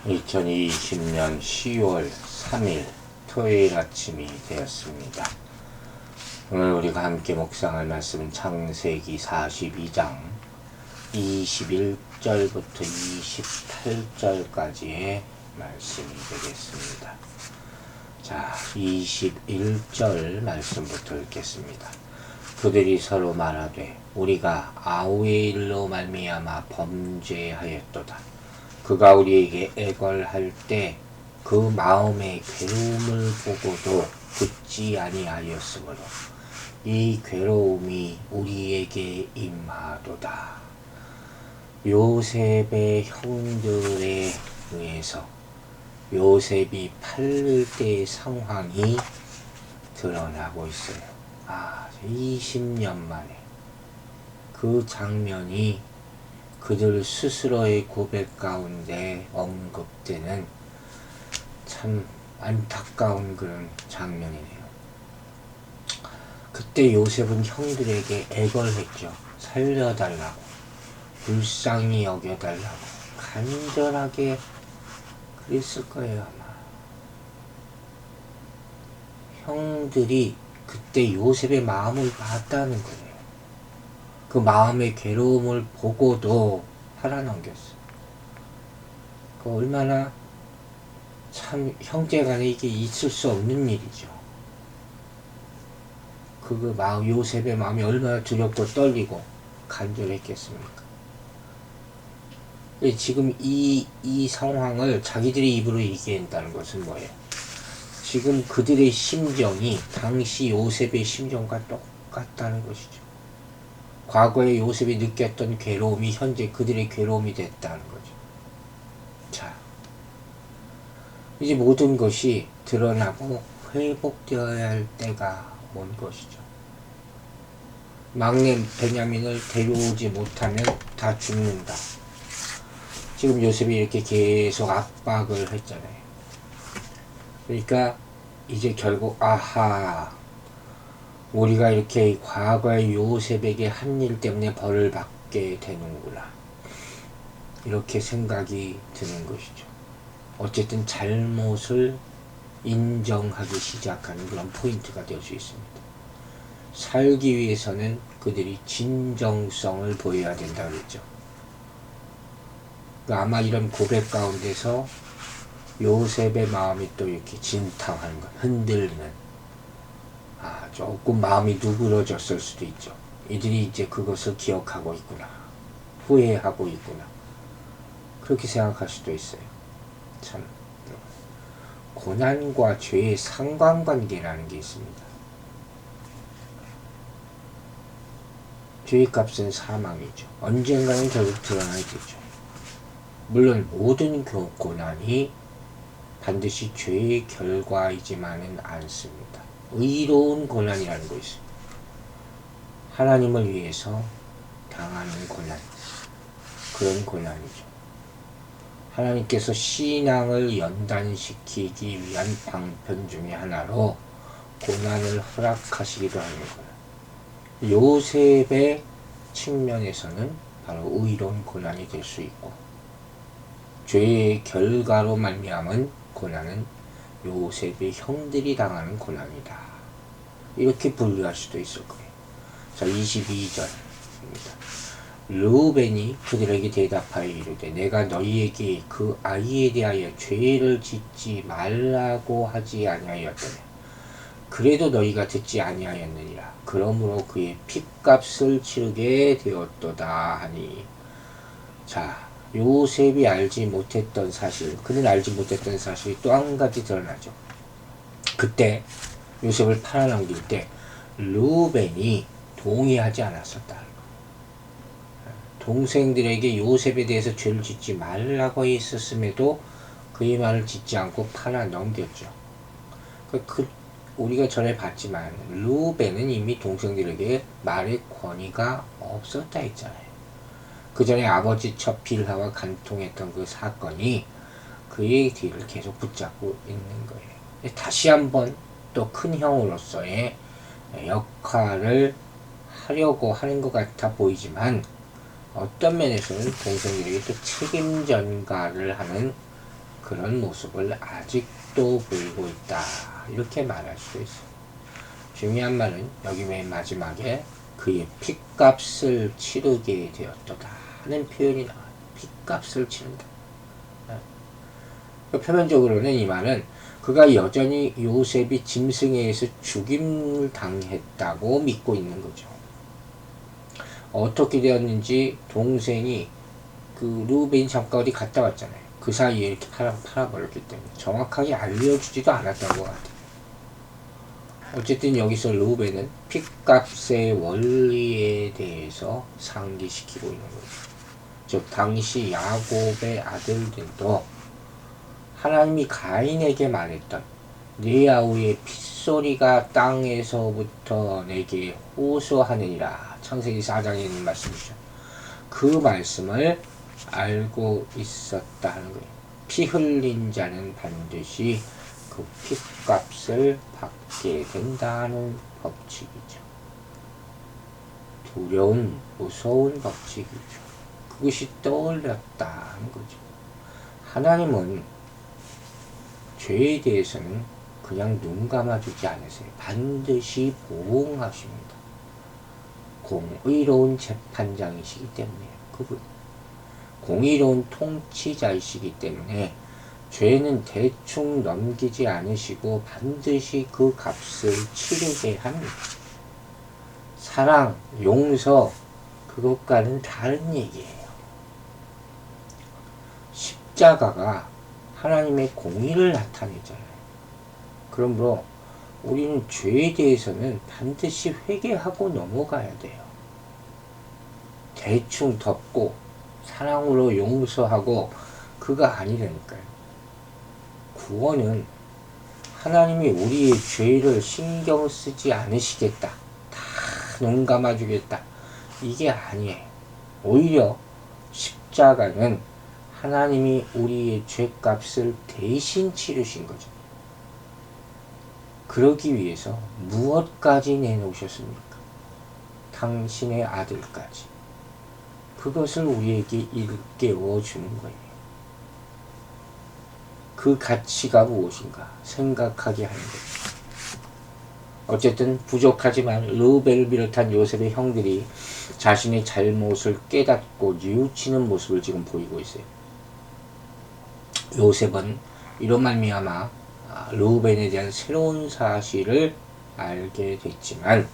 2020년 10월 3일 토요일 아침이 되었습니다. 오늘 우리가 함께 묵상할 말씀은 창세기 42장 21절부터 28절까지의 말씀이 되겠습니다. 자, 21절 말씀부터 읽겠습니다. 그들이 서로 말하되 우리가 아우의 일로 말미암아 범죄하였도다. 그가 우리에게 애걸할 때 그 마음의 괴로움을 보고도 듣지 아니하였으므로 이 괴로움이 우리에게 임하도다. 요셉의 형들에 의해서 요셉이 팔릴 때의 상황이 드러나고 있어요. 20년 만에 그 장면이 그들 스스로의 고백 가운데 언급되는 참 안타까운 그런 장면이네요. 그때 요셉은 형들에게 애걸했죠. 살려달라고, 불쌍히 여겨달라고 간절하게 그랬을 거예요. 아마 형들이 그때 요셉의 마음을 봤다는 거예요. 그 마음의 괴로움을 보고도 팔아넘겼어요. 그 얼마나 참 형제간에 이게 있을 수 없는 일이죠. 그 마음, 요셉의 마음이 얼마나 두렵고 떨리고 간절했겠습니까? 지금 이 상황을 자기들의 입으로 얘기한다는 것은 뭐예요? 지금 그들의 심정이 당시 요셉의 심정과 똑같다는 것이죠. 과거에 요셉이 느꼈던 괴로움이 현재 그들의 괴로움이 됐다는 거죠. 자, 이제 모든 것이 드러나고 회복되어야 할 때가 온 것이죠. 막내 베냐민을 데려오지 못하면 다 죽는다. 지금 요셉이 이렇게 계속 압박을 했잖아요. 그러니까 이제 결국 우리가 이렇게 과거의 요셉에게 한 일 때문에 벌을 받게 되는구나. 이렇게 생각이 드는 것이죠. 어쨌든 잘못을 인정하기 시작하는 그런 포인트가 될 수 있습니다. 살기 위해서는 그들이 진정성을 보여야 된다고 그랬죠. 아마 이런 고백 가운데서 요셉의 마음이 또 이렇게 진탕하는 것, 흔들리는, 조금 마음이 누그러졌을 수도 있죠. 이들이 이제 그것을 기억하고 있구나, 후회하고 있구나, 그렇게 생각할 수도 있어요. 참 고난과 죄의 상관관계라는 게 있습니다. 죄의 값은 사망이죠. 언젠가는 결국 드러나야 되죠. 물론 모든 고난이 반드시 죄의 결과이지만은 않습니다. 의로운 고난이라는 것이 있습니다. 하나님을 위해서 당하는 고난, 그런 고난이죠. 하나님께서 신앙을 연단시키기 위한 방편 중에 하나로 고난을 허락하시기도 하는 거예요. 요셉의 측면에서는 바로 의로운 고난이 될 수 있고, 죄의 결과로 말미암은 고난은 요셉의 형들이 당하는 고난이다. 이렇게 분류할 수도 있을 거예요. 자, 22절입니다. 르우벤이 그들에게 대답하여 이르되 내가 너희에게 그 아이에 대하여 죄를 짓지 말라고 하지 아니하였더냐. 그래도 너희가 듣지 아니하였느니라. 그러므로 그의 핏값을 치르게 되었도다 하니. 자, 요셉이 알지 못했던 사실, 그는 알지 못했던 사실이 또 한 가지 드러나죠. 그때 요셉을 팔아넘길 때 르우벤이 동의하지 않았었다. 동생들에게 요셉에 대해서 죄를 짓지 말라고 했었음에도 그의 말을 짓지 않고 팔아넘겼죠. 우리가 전에 봤지만 르우벤은 이미 동생들에게 말의 권위가 없었다 했잖아요. 그 전에 아버지 첩 빌하와 간통했던 그 사건이 그의 뒤를 계속 붙잡고 있는 거예요. 다시 한번 또 큰 형으로서의 역할을 하려고 하는 것 같아 보이지만 어떤 면에서는 동생들에게 또 책임 전가를 하는 그런 모습을 아직도 보이고 있다. 이렇게 말할 수 있어요. 중요한 말은 여기 맨 마지막에 그의 핏값을 치르게 되었도다 하는 표현이 나와요. 핏값을 치른다. 표면적으로는 이 말은 그가 여전히 요셉이 짐승에 의해서 죽임을 당했다고 믿고 있는 거죠. 어떻게 되었는지 동생이 그 루벤이 잠깐 어디 갔다 왔잖아요. 그 사이에 이렇게 팔아버렸기 때문에 정확하게 알려주지도 않았던 것 같아요. 어쨌든 여기서 루벤은 핏값의 원리에 대해서 상기시키고 있는 거죠. 즉 당시 야곱의 아들들도 하나님이 가인에게 말했던 네 아우의 핏소리가 땅에서부터 내게 호소하느니라. 창세기 4장에 있는 말씀이죠. 그 말씀을 알고 있었다는 거예요. 피 흘린 자는 반드시 그 핏값을 받게 된다는 법칙이죠. 두려운, 무서운 법칙이죠. 그것이 떠올렸다는 거죠. 하나님은 죄에 대해서는 그냥 눈 감아주지 않으세요. 반드시 보응하십니다. 공의로운 재판장이시기 때문에 그분 공의로운 통치자이시기 때문에 죄는 대충 넘기지 않으시고 반드시 그 값을 치르게 합니다. 사랑, 용서 그것과는 다른 얘기예요. 십자가가 하나님의 공의를 나타내잖아요. 그러므로 우리는 죄에 대해서는 반드시 회개하고 넘어가야 돼요. 대충 덮고 사랑으로 용서하고 그가 아니라니까요. 구원은 하나님이 우리의 죄를 신경 쓰지 않으시겠다. 다 눈 감아주겠다. 이게 아니에요. 오히려 십자가는 하나님이 우리의 죄값을 대신 치르신 거죠. 그러기 위해서 무엇까지 내놓으셨습니까? 당신의 아들까지. 그것을 우리에게 일깨워 주는 거예요. 그 가치가 무엇인가 생각하게 하는 거예요. 어쨌든 부족하지만 르우벨을 비롯한 요셉의 형들이 자신의 잘못을 깨닫고 뉘우치는 모습을 지금 보이고 있어요. 요셉은 이로 말미암아 르우벤에 대한 새로운 사실을 알게 됐지만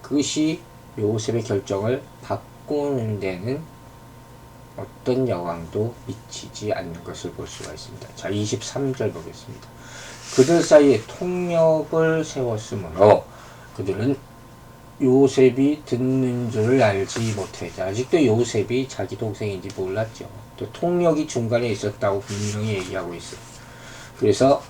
그것이 요셉의 결정을 바꾸는 데는 어떤 영향도 미치지 않는 것을 볼 수가 있습니다. 자, 23절 보겠습니다. 그들 사이에 통역을 세웠으므로 그들은 요셉이 듣는 줄을 알지 못했다. 아직도 요셉이 자기 동생인지 몰랐죠. 또 통역이 중간에 있었다고 분명히 얘기하고 있어요. 그래서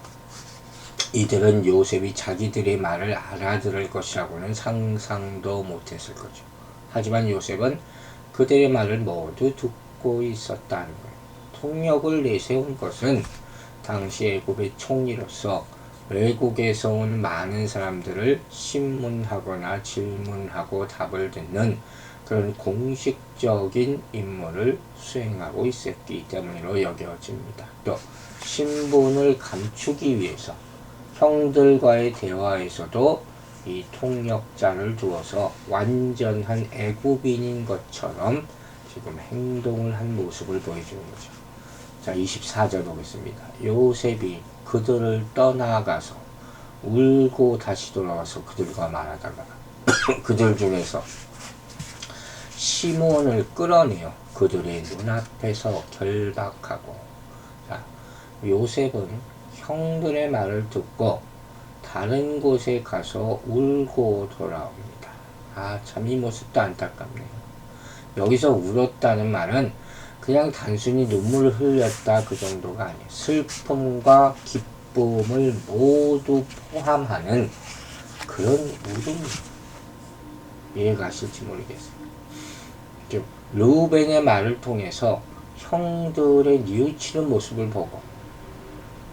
이들은 요셉이 자기들의 말을 알아들을 것이라고는 상상도 못했을 거죠. 하지만 요셉은 그들의 말을 모두 듣고 있었다는 거예요. 통역을 내세운 것은 당시 애굽의 총리로서 외국에서 온 많은 사람들을 신문하거나 질문하고 답을 듣는 그런 공식적인 임무를 수행하고 있었기 때문으로 여겨집니다. 또 신분을 감추기 위해서 형들과의 대화에서도 이 통역자를 두어서 완전한 애굽인인 것처럼 지금 행동을 한 모습을 보여주는 거죠. 자, 24절 보겠습니다. 요셉이 그들을 떠나가서 울고 다시 돌아와서 그들과 말하다가 그들 중에서 시몬을 끌어내어 그들의 눈앞에서 결박하고. 자, 요셉은 형들의 말을 듣고 다른 곳에 가서 울고 돌아옵니다. 참 이 모습도 안타깝네요. 여기서 울었다는 말은 그냥 단순히 눈물을 흘렸다 그 정도가 아니에요. 슬픔과 기쁨을 모두 포함하는 그런 울음. 이해가 가실지 모르겠어요. 르우벤의 말을 통해서 형들의 뉘우치는 모습을 보고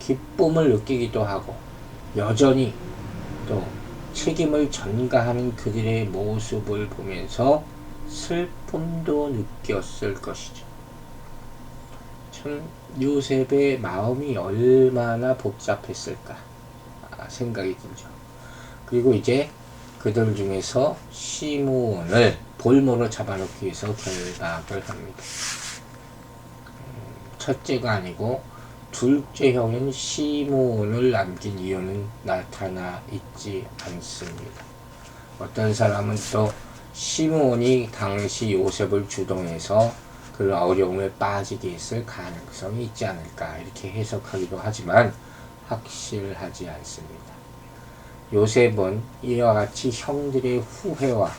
기쁨을 느끼기도 하고 여전히 또 책임을 전가하는 그들의 모습을 보면서 슬픔도 느꼈을 것이죠. 자, 참 요셉의 마음이 얼마나 복잡했을까 생각이 들죠. 그리고 이제 그들 중에서 시므온을 볼모로 잡아놓기 위해서 결박을 합니다. 첫째가 아니고 둘째 형인 시므온을 남긴 이유는 나타나 있지 않습니다. 어떤 사람은 또 시므온이 당시 요셉을 주동해서 그런 어려움에 빠지게 했을 가능성이 있지 않을까 이렇게 해석하기도 하지만 확실하지 않습니다. 요셉은 이와 같이 형들의 후회와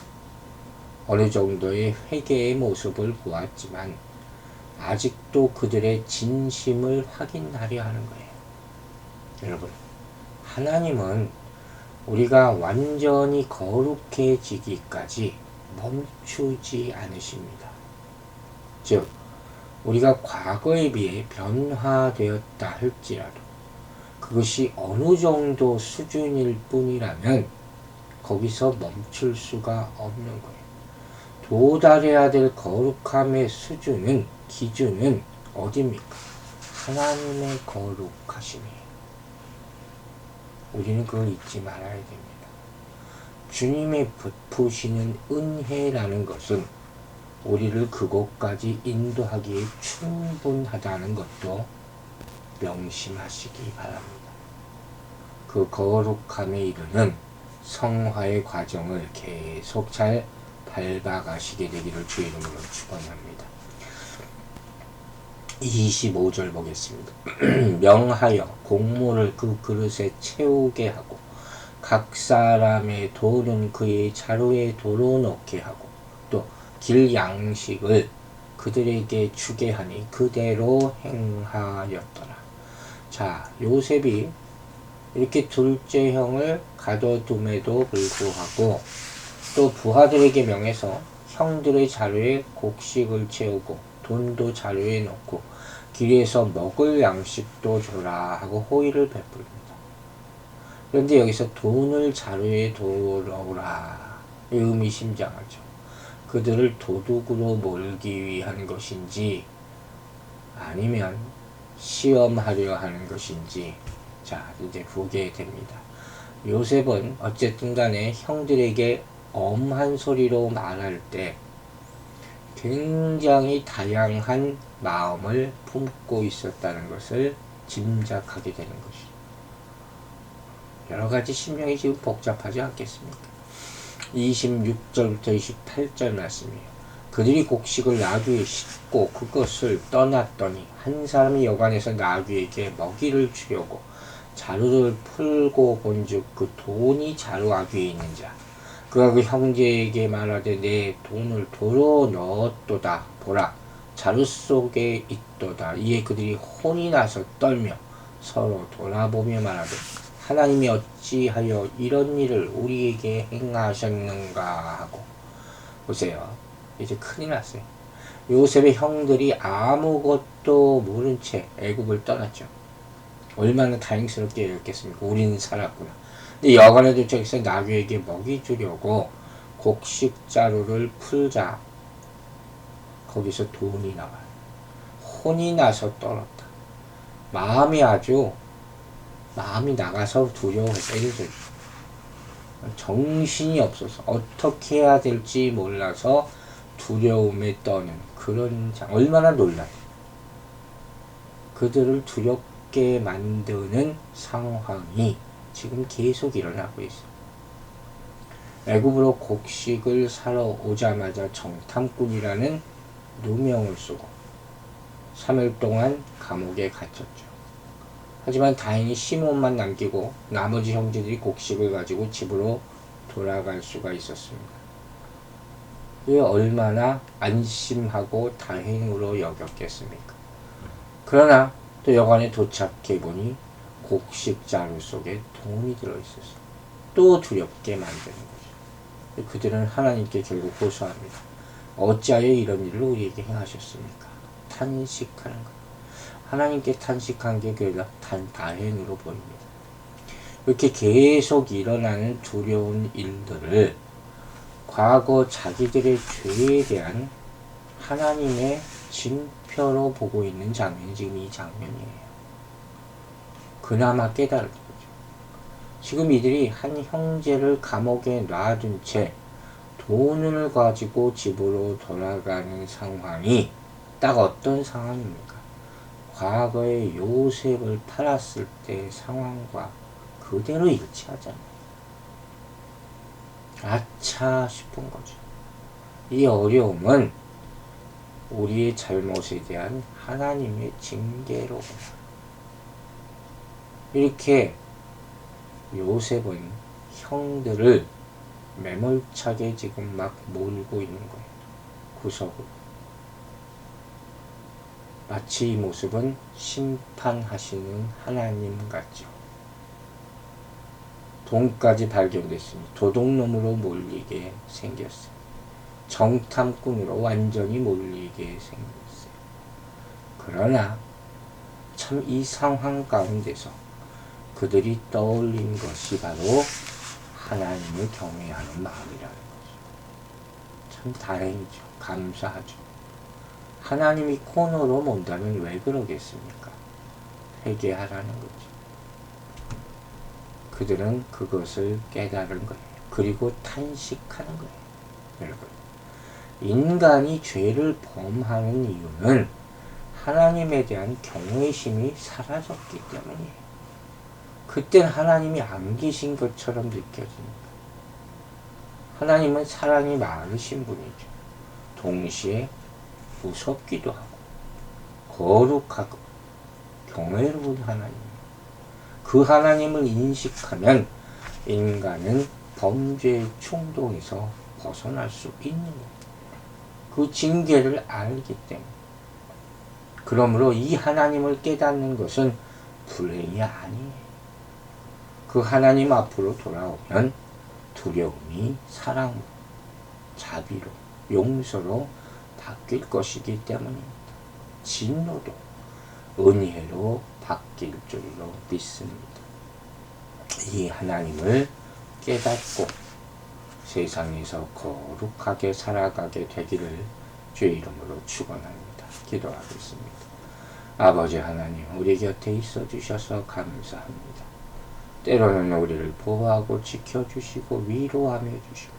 어느 정도의 회개의 모습을 보았지만 아직도 그들의 진심을 확인하려 하는 거예요. 여러분, 하나님은 우리가 완전히 거룩해지기까지 멈추지 않으십니다. 즉, 우리가 과거에 비해 변화되었다 할지라도 그것이 어느 정도 수준일 뿐이라면 거기서 멈출 수가 없는 거예요. 도달해야 될 거룩함의 수준은, 기준은 어디입니까? 하나님의 거룩하심이에요. 우리는 그걸 잊지 말아야 됩니다. 주님의 베푸시는 은혜라는 것은 우리를 그곳까지 인도하기에 충분하다는 것도 명심하시기 바랍니다. 그 거룩함에 이르는 성화의 과정을 계속 잘 밟아가시게 되기를 주의 이름으로 축원합니다. 25절 보겠습니다. 명하여 곡물을 그 그릇에 채우게 하고 각 사람의 돌은 그의 자루에 도로 넣게 하고 또 길 양식을 그들에게 주게 하니 그대로 행하였더라. 자, 요셉이 이렇게 둘째 형을 가둬둠에도 불구하고 또 부하들에게 명해서 형들의 자루에 곡식을 채우고 돈도 자루에 넣고 길에서 먹을 양식도 줘라 하고 호의를 베풀입니다. 그런데 여기서 돈을 자루에 넣으라 의미심장하죠. 그들을 도둑으로 몰기 위한 것인지 아니면 시험하려 하는 것인지 자 이제 보게 됩니다. 요셉은 어쨌든 간에 형들에게 엄한 소리로 말할 때 굉장히 다양한 마음을 품고 있었다는 것을 짐작하게 되는 것이죠. 여러 가지 심령이 지금 복잡하지 않겠습니까? 26절부터 28절 말씀이에요. 그들이 곡식을 나귀에 싣고 그것을 떠났더니 한 사람이 여관에서 나귀에게 먹이를 주려고 자루를 풀고 본즉 그 돈이 자루 아귀에 있는 자 그가 그 형제에게 말하되 내 돈을 도로 넣었도다 보라 자루 속에 있도다. 이에 그들이 혼이 나서 떨며 서로 돌아보며 말하되 하나님이 어찌하여 이런 일을 우리에게 행하셨는가 하고. 보세요. 이제 큰일 났어요. 요셉의 형들이 아무것도 모른 채 애굽을 떠났죠. 얼마나 다행스럽게 여겼겠습니까? 우리는 살았구나. 근데 여관에 도착해서 나귀에게 먹이 주려고 곡식 자루를 풀자 거기서 돈이 나와요. 혼이 나서 떨었다. 마음이 나가서 두려워했다. 이거죠. 정신이 없어서 어떻게 해야 될지 몰라서 두려움에 떠는 그런 얼마나 놀라요. 그들을 두렵게 만드는 상황이 지금 계속 일어나고 있어요. 애굽으로 곡식을 사러 오자마자 정탐꾼이라는 누명을 쓰고 3일 동안 감옥에 갇혔죠. 하지만 다행히 시몬만 남기고 나머지 형제들이 곡식을 가지고 집으로 돌아갈 수가 있었습니다. 왜 얼마나 안심하고 다행으로 여겼겠습니까? 그러나 또 여관에 도착해 보니 곡식 자루 속에 돈이 들어있었어요. 또 두렵게 만드는 거죠. 그들은 하나님께 결국 고소합니다. 어찌하여 이런 일을 우리에게 행하셨습니까? 탄식하는 거예요. 하나님께 탄식한 게 그냥 다행으로 보입니다. 이렇게 계속 일어나는 두려운 일들을 과거 자기들의 죄에 대한 하나님의 목표로 보고 있는 장면이 지금 이 장면이에요. 그나마 깨달은 거죠. 지금 이들이 한 형제를 감옥에 놔둔 채 돈을 가지고 집으로 돌아가는 상황이 딱 어떤 상황입니까? 과거에 요셉을 팔았을 때 상황과 그대로 일치하잖아요. 아차 싶은 거죠. 이 어려움은 우리의 잘못에 대한 하나님의 징계로 이렇게 요셉은 형들을 매몰차게 지금 막 몰고 있는 거예요. 구석으로. 마치 이 모습은 심판하시는 하나님 같죠. 돈까지 발견됐으니 도둑놈으로 몰리게 생겼어요. 정탐꾼으로 완전히 몰리게 생겼어요. 그러나 참 이 상황 가운데서 그들이 떠올린 것이 바로 하나님을 경외하는 마음이라는 거죠. 참 다행이죠. 감사하죠. 하나님이 코너로 본다면 왜 그러겠습니까? 회개하라는 거죠. 그들은 그것을 깨달은 거예요. 그리고 탄식하는 거예요. 여러분, 인간이 죄를 범하는 이유는 하나님에 대한 경외심이 사라졌기 때문이에요. 그땐 하나님이 안 계신 것처럼 느껴집니다. 하나님은 사랑이 많으신 분이죠. 동시에 무섭기도 하고 거룩하고 경외로운 하나님. 그 하나님을 인식하면 인간은 범죄의 충동에서 벗어날 수 있는 거예요. 그 징계를 알기 때문에. 그러므로 이 하나님을 깨닫는 것은 불행이 아니에요. 그 하나님 앞으로 돌아오면 두려움이 사랑으로, 자비로, 용서로 바뀔 것이기 때문입니다. 진노도 은혜로 바뀔 줄로 믿습니다. 이 하나님을 깨닫고 세상에서 거룩하게 살아가게 되기를 주의 이름으로 축원합니다. 기도하겠습니다. 아버지 하나님, 우리 곁에 있어 주셔서 감사합니다. 때로는 우리를 보호하고 지켜주시고 위로하며 주시고,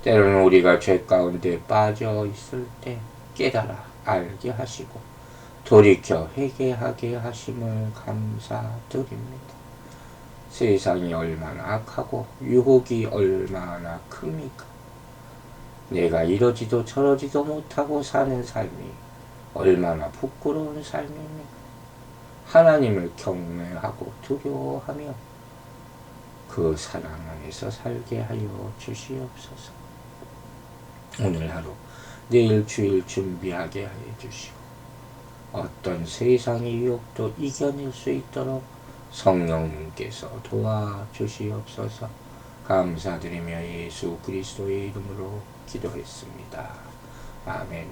때로는 우리가 죄 가운데 빠져 있을 때 깨달아 알게 하시고 돌이켜 회개하게 하심을 감사드립니다. 세상이 얼마나 악하고 유혹이 얼마나 큽니까? 내가 이러지도 저러지도 못하고 사는 삶이 얼마나 부끄러운 삶입니까? 하나님을 경외하고 두려워하며 그 사랑 안에서 살게 하여 주시옵소서. 오늘 하루, 내일 주일 준비하게 하여 주시고 어떤 세상의 유혹도 이겨낼 수 있도록 성령님께서 도와주시옵소서. 감사드리며 예수 그리스도의 이름으로 기도했습니다. 아멘.